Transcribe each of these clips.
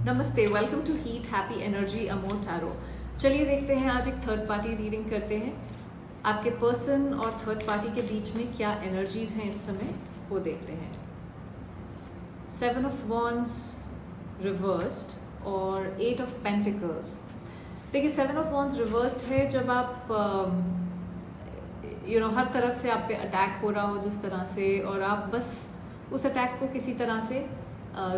नमस्ते, welcome to heat happy energy Amol tarot. चलिए देखते हैं, आज एक थर्ड पार्टी रीडिंग करते हैं। आपके पर्सन और थर्ड पार्टी के बीच में क्या एनर्जीज हैं इस समय, वो देखते हैं। 7 ऑफ वॉन्ड्स रिवर्स्ड और 8 ऑफ पेंटिकल्स। देखिए, 7 ऑफ वॉन्ड्स रिवर्स्ड है जब आप हर तरफ से आप पे अटैक हो रहा हो जिस तरह से, और आप बस उस अटैक को किसी तरह से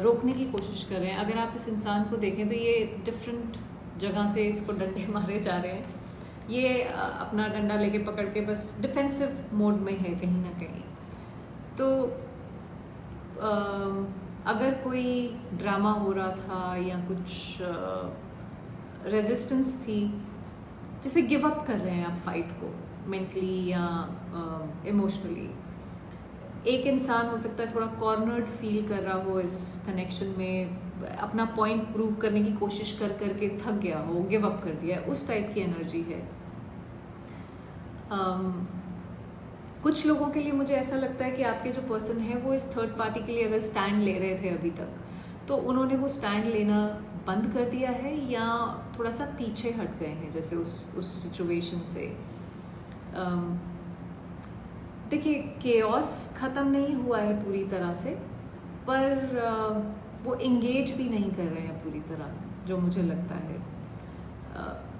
रोकने की कोशिश कर रहे हैं। अगर आप इस इंसान को देखें तो ये डिफरेंट जगह से इसको डंडे मारे जा रहे हैं। ये अपना डंडा लेके पकड़ के बस डिफेंसिव मोड में है कहीं ना कहीं। तो अगर कोई ड्रामा हो रहा था या कुछ रेजिस्टेंस थी, जिसे गिव अप कर रहे हैं आप फाइट को मेंटली या इमोशनली। एक इंसान हो सकता है थोड़ा कॉर्नर्ड फील कर रहा हो इस कनेक्शन में, अपना पॉइंट प्रूव करने की कोशिश कर करके थक गया हो, गिव अप कर दिया है, उस टाइप की एनर्जी है। कुछ लोगों के लिए मुझे ऐसा लगता है कि आपके जो पर्सन है वो इस थर्ड पार्टी के लिए अगर स्टैंड ले रहे थे अभी तक, तो उन्होंने वो स्टैंड लेना बंद कर दिया है या थोड़ा सा पीछे हट गए हैं जैसे उस सिचुएशन से। देखिए, केओस ख़त्म नहीं हुआ है पूरी तरह से, पर वो इंगेज भी नहीं कर रहे हैं पूरी तरह, जो मुझे लगता है।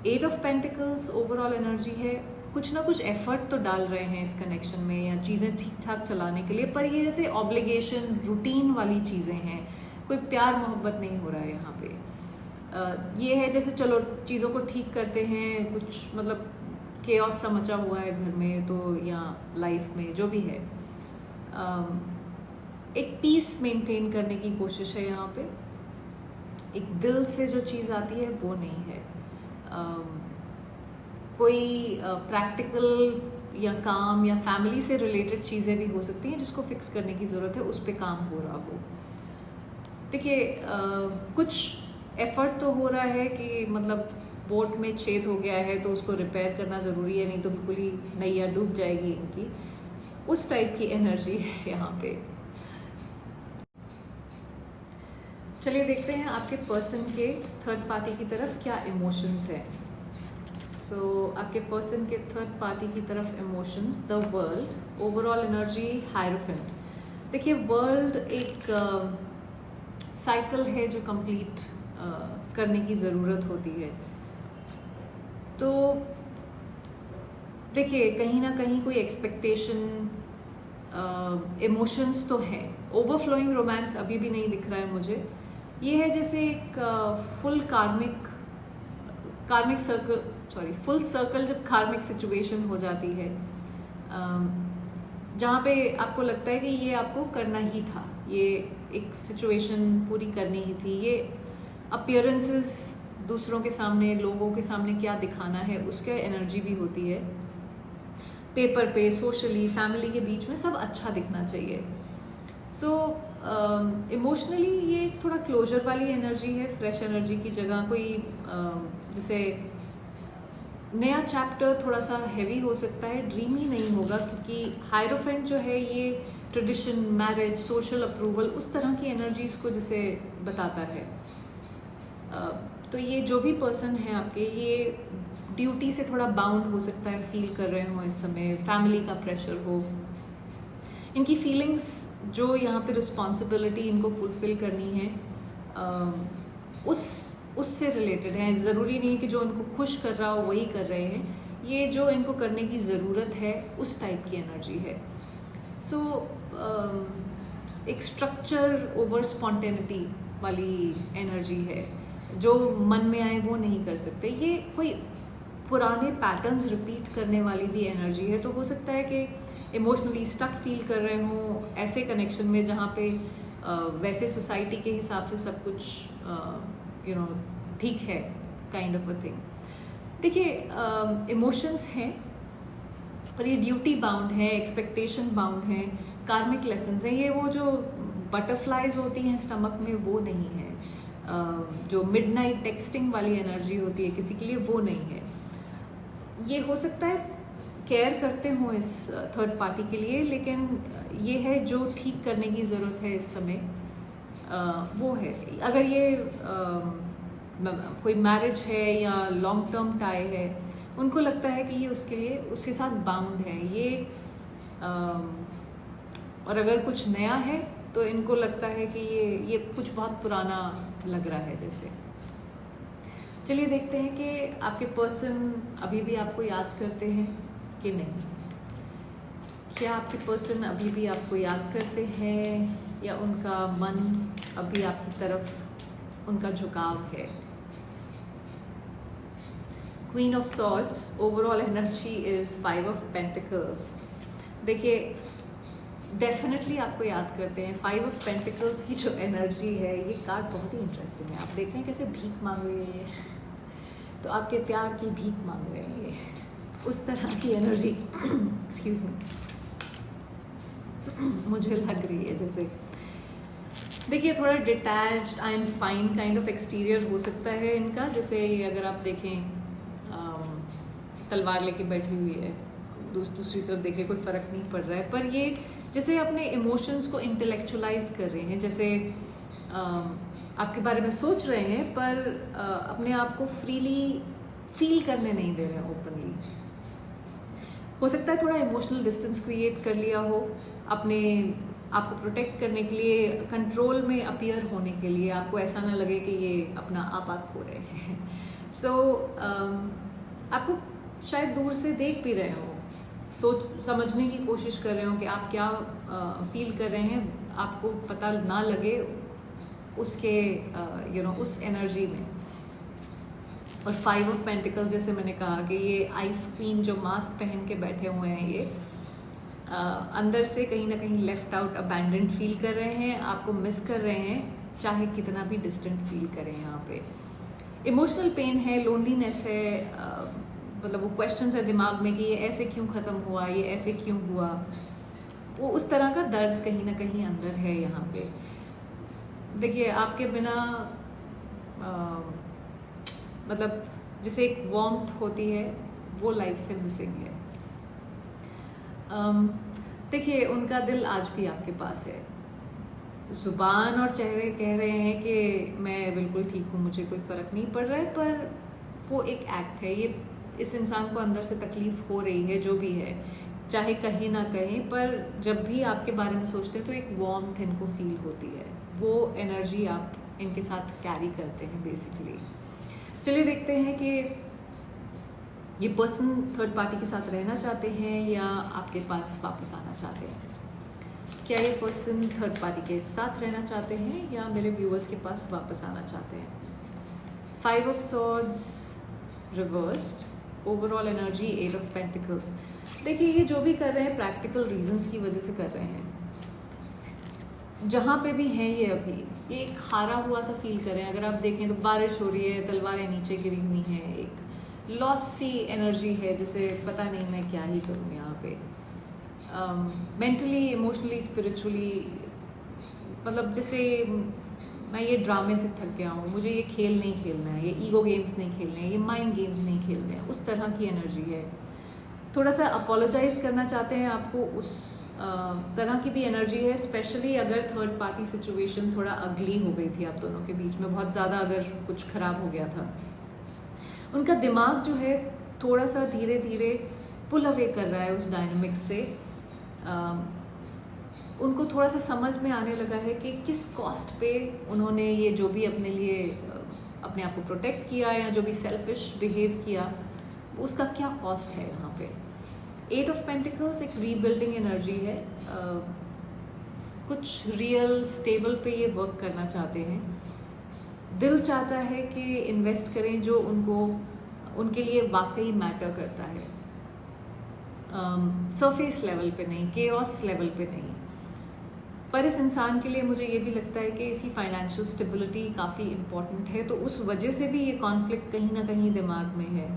8 ऑफ पेंटिकल्स ओवरऑल एनर्जी है, कुछ ना कुछ एफर्ट तो डाल रहे हैं इस कनेक्शन में या चीज़ें ठीक ठाक चलाने के लिए, पर ये जैसे ऑब्लिगेशन रूटीन वाली चीज़ें हैं, कोई प्यार मोहब्बत नहीं हो रहा है यहाँ पे। ये है जैसे चलो चीज़ों को ठीक करते हैं, कुछ मतलब केओस सा मचा हुआ है घर में तो या लाइफ में जो भी है, एक पीस मेंटेन करने की कोशिश है यहाँ पे। एक दिल से जो चीज़ आती है वो नहीं है। कोई प्रैक्टिकल या काम या फैमिली से रिलेटेड चीज़ें भी हो सकती हैं जिसको फिक्स करने की ज़रूरत है, उस पर काम हो रहा हो। देखिए, कुछ एफर्ट तो हो रहा है कि मतलब बोट में छेद हो गया है तो उसको रिपेयर करना ज़रूरी है, नहीं तो बिल्कुल ही नैया डूब जाएगी इनकी, उस टाइप की एनर्जी है यहाँ पे। चलिए देखते हैं आपके पर्सन के थर्ड पार्टी की तरफ क्या इमोशंस है। आपके पर्सन के थर्ड पार्टी की तरफ emotions, the world, overall energy hierophant. देखिए, वर्ल्ड एक साइकिल है जो कंप्लीट करने की ज़रूरत होती है। तो देखिए, कहीं ना कहीं कोई एक्सपेक्टेशन, इमोशंस तो है। ओवरफ्लोइंग रोमांस अभी भी नहीं दिख रहा है मुझे। ये है जैसे एक फुल सर्कल जब कार्मिक सिचुएशन हो जाती है, जहाँ पे आपको लगता है कि ये आपको करना ही था, ये एक सिचुएशन पूरी करनी ही थी। ये अपीयरेंसेस दूसरों के सामने, लोगों के सामने क्या दिखाना है, उसके एनर्जी भी होती है। पेपर पे, सोशली, फैमिली के बीच में सब अच्छा दिखना चाहिए। इमोशनली ये थोड़ा क्लोजर वाली एनर्जी है, फ्रेश एनर्जी की जगह कोई जैसे नया चैप्टर थोड़ा सा हैवी हो सकता है, ड्रीमी नहीं होगा, क्योंकि हायरोफेंट जो है ये ट्रेडिशन, मैरिज, सोशल अप्रूवल, उस तरह की एनर्जीज को जिसे बताता है। तो ये जो भी पर्सन है आपके, ये ड्यूटी से थोड़ा बाउंड हो सकता है, फील कर रहे हो इस समय, फैमिली का प्रेशर हो, इनकी फीलिंग्स जो यहाँ पे रिस्पॉन्सिबिलिटी इनको फुलफिल करनी है, उससे रिलेटेड है। ज़रूरी नहीं कि जो इनको खुश कर रहा हो वही कर रहे हैं, ये जो इनको करने की ज़रूरत है उस टाइप की एनर्जी है। एक स्ट्रक्चर ओवर स्पॉन्टेनिटी वाली एनर्जी है, जो मन में आए वो नहीं कर सकते। ये कोई पुराने पैटर्न्स रिपीट करने वाली भी एनर्जी है। तो हो सकता है कि इमोशनली स्टक फील कर रहे हों ऐसे कनेक्शन में जहाँ पे वैसे सोसाइटी के हिसाब से सब कुछ ठीक है, काइंड ऑफ अ थिंग। देखिए, इमोशंस हैं पर ये ड्यूटी बाउंड है, एक्सपेक्टेशन बाउंड है, कार्मिक लेसन्स हैं। ये वो जो बटरफ्लाइज होती हैं स्टमक में, वो नहीं है। जो मिडनाइट टेक्सटिंग वाली एनर्जी होती है किसी के लिए, वो नहीं है। ये हो सकता है केयर करते हो इस थर्ड पार्टी के लिए, लेकिन ये है जो ठीक करने की ज़रूरत है इस समय। वो है। अगर ये कोई मैरिज है या लॉन्ग टर्म टाई है, उनको लगता है कि ये उसके लिए उसके साथ बाउंड है ये। और अगर कुछ नया है तो इनको लगता है कि ये कुछ बहुत पुराना लग रहा है जैसे। चलिए देखते हैं कि आपके पर्सन अभी भी आपको याद करते हैं कि नहीं। क्या आपके पर्सन अभी भी आपको याद करते हैं या उनका मन अभी आपकी तरफ उनका झुकाव है। Queen of swords, overall energy is 5 of pentacles. देखिए डेफिनेटली आपको याद करते हैं। 5 ऑफ पेंटिकल्स की जो एनर्जी है, ये कार्ड बहुत ही इंटरेस्टिंग है। आप देख रहे हैं कैसे भीख मांग रहे हैं ये, तो आपके प्यार की भीख मांग रहे हैं ये, उस तरह की एनर्जी एक्सक्यूज मी मुझे लग रही है जैसे। देखिए थोड़ा detached, I am fine kind of exterior हो सकता है इनका। जैसे अगर आप देखें तलवार लेके बैठी हुई है, दूसरी तरफ देखें कोई फ़र्क नहीं पड़ रहा है, पर ये जैसे अपने इमोशंस को इंटेलेक्चुअलाइज कर रहे हैं। जैसे आपके बारे में सोच रहे हैं पर अपने आप को फ्रीली फील करने नहीं दे रहे हैं ओपनली। हो सकता है थोड़ा इमोशनल डिस्टेंस क्रिएट कर लिया हो अपने आपको प्रोटेक्ट करने के लिए, कंट्रोल में अपीयर होने के लिए। आपको ऐसा ना लगे कि ये अपना आप खो रहे हैं। सो आपको शायद दूर से देख भी रहे हो, सोच समझने की कोशिश कर रहे हो कि आप क्या फील कर रहे हैं, आपको पता ना लगे उसके उस एनर्जी में। और 5 ऑफ पेंटिकल्स जैसे मैंने कहा कि ये आइस क्वीन जो मास्क पहन के बैठे हुए हैं, ये अंदर से कहीं ना कहीं लेफ्ट आउट, अबैंडन्ड फील कर रहे हैं, आपको मिस कर रहे हैं, चाहे कितना भी डिस्टेंट फील करें। यहाँ पे इमोशनल पेन है, लोनलीनेस है, मतलब वो क्वेश्चंस है दिमाग में कि ये ऐसे क्यों ख़त्म हुआ, ये ऐसे क्यों हुआ। वो उस तरह का दर्द कहीं ना कहीं अंदर है यहाँ पे। देखिए आपके बिना मतलब जैसे एक वार्मथ होती है, वो लाइफ से मिसिंग है। देखिए उनका दिल आज भी आपके पास है। जुबान और चेहरे कह रहे हैं कि मैं बिल्कुल ठीक हूँ, मुझे कोई फ़र्क नहीं पड़ रहा है, पर वो एक एक्ट है। ये इस इंसान को अंदर से तकलीफ़ हो रही है, जो भी है, चाहे कहीं ना कहीं, पर जब भी आपके बारे में सोचते हैं तो एक वार्मथ इनको फील होती है। वो एनर्जी आप इनके साथ कैरी करते हैं बेसिकली। चलिए देखते हैं कि ये पर्सन थर्ड पार्टी के साथ रहना चाहते हैं या आपके पास वापस आना चाहते हैं। क्या ये पर्सन थर्ड पार्टी के साथ रहना चाहते हैं या मेरे व्यूअर्स के पास वापस आना चाहते हैं। 5 of swords reversed, overall energy 8 of pentacles. देखिए ये जो भी कर रहे हैं प्रैक्टिकल रीजंस की वजह से कर रहे हैं। जहाँ पे भी हैं ये अभी ये एक हारा हुआ सा फील कर रहे हैं। अगर आप देखें तो बारिश हो रही है, तलवारें नीचे गिरी हुई हैं, एक लॉस सी एनर्जी है, जैसे पता नहीं मैं क्या ही करूँ यहाँ पे। मेंटली, इमोशनली, स्पिरिचुअली, मतलब जैसे मैं ये ड्रामे से थक गया हूँ, मुझे ये खेल नहीं खेलना है, ये ईगो गेम्स नहीं खेलने हैं, ये माइंड गेम्स नहीं खेलने हैं, उस तरह की एनर्जी है। थोड़ा सा अपोलोजाइज करना चाहते हैं आपको, उस तरह की भी एनर्जी है। स्पेशली अगर थर्ड पार्टी सिचुएशन थोड़ा अगली हो गई थी आप दोनों के बीच में, बहुत ज़्यादा अगर कुछ खराब हो गया था, उनका दिमाग जो है थोड़ा सा धीरे धीरे पुल अवे कर रहा है उस डायनामिक्स से। उनको थोड़ा सा समझ में आने लगा है कि किस कॉस्ट पे उन्होंने ये जो भी अपने लिए अपने आप को प्रोटेक्ट किया या जो भी सेल्फिश बिहेव किया, उसका क्या कॉस्ट है यहाँ पे। 8 ऑफ पेंटिकल्स एक रीबिल्डिंग एनर्जी है। कुछ रियल स्टेबल पे ये वर्क करना चाहते हैं। दिल चाहता है कि इन्वेस्ट करें जो उनके लिए वाकई मैटर करता है, सरफेस लेवल पे नहीं, केओस लेवल पे नहीं। पर इस इंसान के लिए मुझे ये भी लगता है कि इसकी फाइनेंशियल स्टेबिलिटी काफ़ी इम्पोर्टेंट है, तो उस वजह से भी ये कॉन्फ्लिक्ट कहीं ना कहीं दिमाग में है।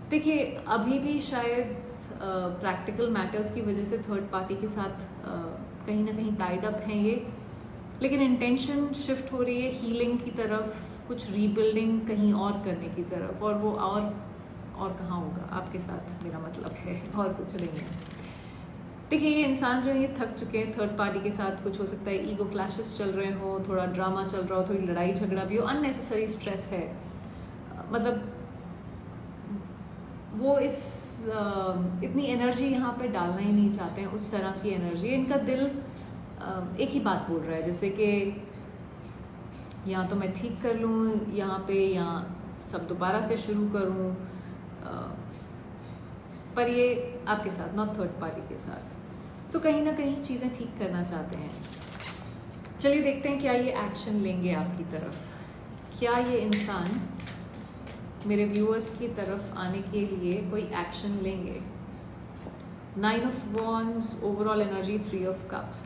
देखिए अभी भी शायद प्रैक्टिकल मैटर्स की वजह से थर्ड पार्टी के साथ कहीं ना कहीं टाइड अप हैं ये, लेकिन इंटेंशन शिफ्ट हो रही है हीलिंग की तरफ, कुछ रीबिल्डिंग कहीं और करने की तरफ, और वो और कहाँ होगा आपके साथ, मेरा मतलब है, और कुछ नहीं है। देखिए ये इंसान जो है ये थक चुके हैं थर्ड पार्टी के साथ। कुछ हो सकता है ईगो क्लैशेस चल रहे हो, थोड़ा ड्रामा चल रहा हो, थोड़ी लड़ाई झगड़ा भी हो, अननेसेसरी स्ट्रेस है। मतलब वो इतनी एनर्जी यहाँ पे डालना ही नहीं चाहते हैं, उस तरह की एनर्जी। इनका दिल एक ही बात बोल रहा है, जैसे कि या तो मैं ठीक कर लूँ यहाँ पे, या सब दोबारा से शुरू करूँ, पर ये आपके साथ, नॉट थर्ड पार्टी के साथ। तो कहीं ना कहीं चीज़ें ठीक करना चाहते हैं। चलिए देखते हैं क्या ये एक्शन लेंगे आपकी तरफ। क्या ये इंसान मेरे व्यूअर्स की तरफ आने के लिए कोई एक्शन लेंगे? 9 of wands overall energy, 3 of cups.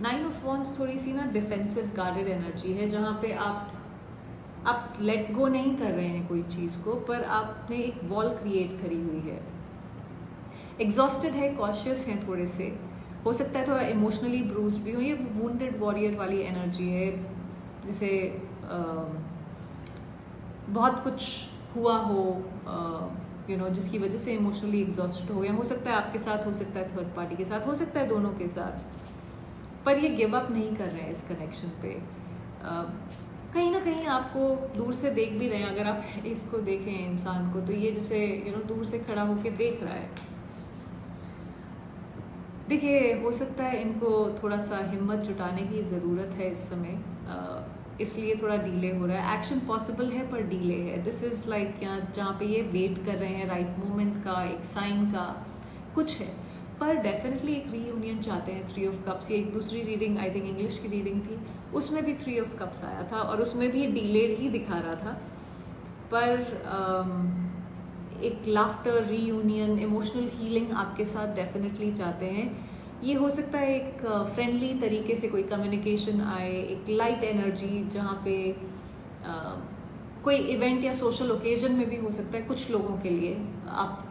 9 of wands थोड़ी सी ना डिफेंसिव गार्डेड एनर्जी है, जहाँ पे आप लेट गो नहीं कर रहे हैं कोई चीज़ को, पर आपने एक वॉल क्रिएट करी हुई है। एग्जॉस्टेड है, कॉशियस हैं थोड़े से, हो सकता है थोड़ा इमोशनली ब्रूस्ड भी हो। ये वुंडेड वॉरियर वाली एनर्जी है, जिसे बहुत कुछ हुआ हो, जिसकी वजह से इमोशनली एग्जॉस्टेड हो गया। हो सकता है आपके साथ, हो सकता है थर्ड पार्टी के साथ, हो सकता है दोनों के साथ, पर ये गिव अप नहीं कर रहे हैं इस कनेक्शन पे। कहीं ना कहीं आपको दूर से देख भी रहे हैं। अगर आप इसको देखें इंसान को, तो ये जैसे दूर से खड़ा होकर देख रहा है। देखिए हो सकता है इनको थोड़ा सा हिम्मत जुटाने की ज़रूरत है इस समय, इसलिए थोड़ा डिले हो रहा है। एक्शन पॉसिबल है पर डिले है। दिस इज़ लाइक यहाँ जहाँ पे ये वेट कर रहे हैं राइट मोमेंट का, एक साइन का कुछ है, पर डेफिनेटली एक रीयूनियन चाहते हैं। 3 ऑफ कप्स, ये एक दूसरी रीडिंग, आई थिंक इंग्लिश की रीडिंग थी, उसमें भी 3 ऑफ कप्स आया था और उसमें भी डिलेड ही दिखा रहा था। पर एक लाफ्टर, रीयूनियन, इमोशनल हीलिंग आपके साथ डेफिनेटली चाहते हैं। ये हो सकता है एक फ्रेंडली तरीके से कोई कम्युनिकेशन आए, एक लाइट एनर्जी, जहाँ पे कोई इवेंट या सोशल ओकेजन में भी हो सकता है कुछ लोगों के लिए आप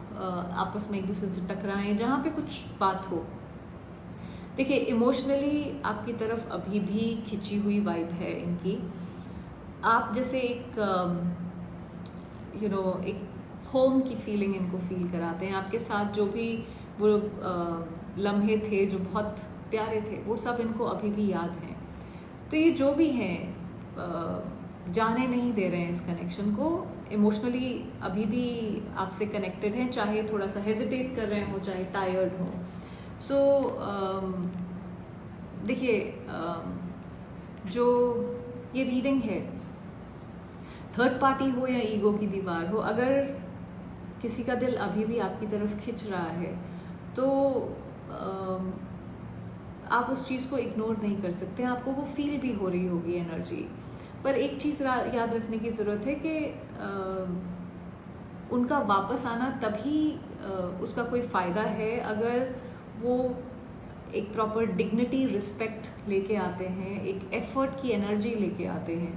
आपस में एक दूसरे से टकराएं, जहाँ पे कुछ बात हो। देखिए इमोशनली आपकी तरफ अभी भी खिंची हुई वाइब है इनकी। आप जैसे एक एक होम की फीलिंग इनको फील कराते हैं। आपके साथ जो भी वो लम्हे थे जो बहुत प्यारे थे, वो सब इनको अभी भी याद हैं। तो ये जो भी हैं जाने नहीं दे रहे हैं इस कनेक्शन को। इमोशनली अभी भी आपसे कनेक्टेड हैं, चाहे थोड़ा सा हेजिटेट कर रहे हो, चाहे टायर्ड हो। सो देखिए जो ये रीडिंग है, थर्ड पार्टी हो या ईगो की दीवार हो, अगर किसी का दिल अभी भी आपकी तरफ खिंच रहा है तो आप उस चीज़ को इग्नोर नहीं कर सकते। आपको वो फील भी हो रही होगी एनर्जी। पर एक चीज़ याद रखने की ज़रूरत है कि उनका वापस आना तभी उसका कोई फ़ायदा है अगर वो एक प्रॉपर डिग्निटी, रिस्पेक्ट लेके आते हैं, एक एफर्ट की एनर्जी लेके आते हैं।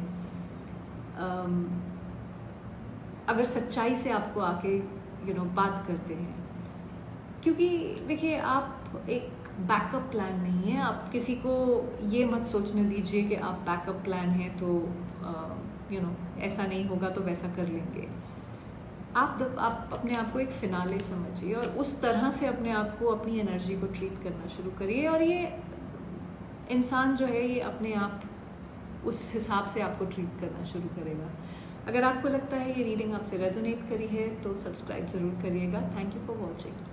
अगर सच्चाई से आपको आके बात करते हैं, क्योंकि देखिए आप एक बैकअप प्लान नहीं है। आप किसी को ये मत सोचने दीजिए कि आप बैकअप प्लान है तो ऐसा नहीं होगा तो वैसा कर लेंगे। आप अपने आप को एक फिनाले समझिए और उस तरह से अपने आप को, अपनी एनर्जी को ट्रीट करना शुरू करिए। और ये इंसान जो है ये अपने आप उस हिसाब से आपको ट्रीट करना शुरू करेगा। अगर आपको लगता है ये रीडिंग आपसे रेजोनेट करी है तो सब्सक्राइब ज़रूर करिएगा। Thank you for watching.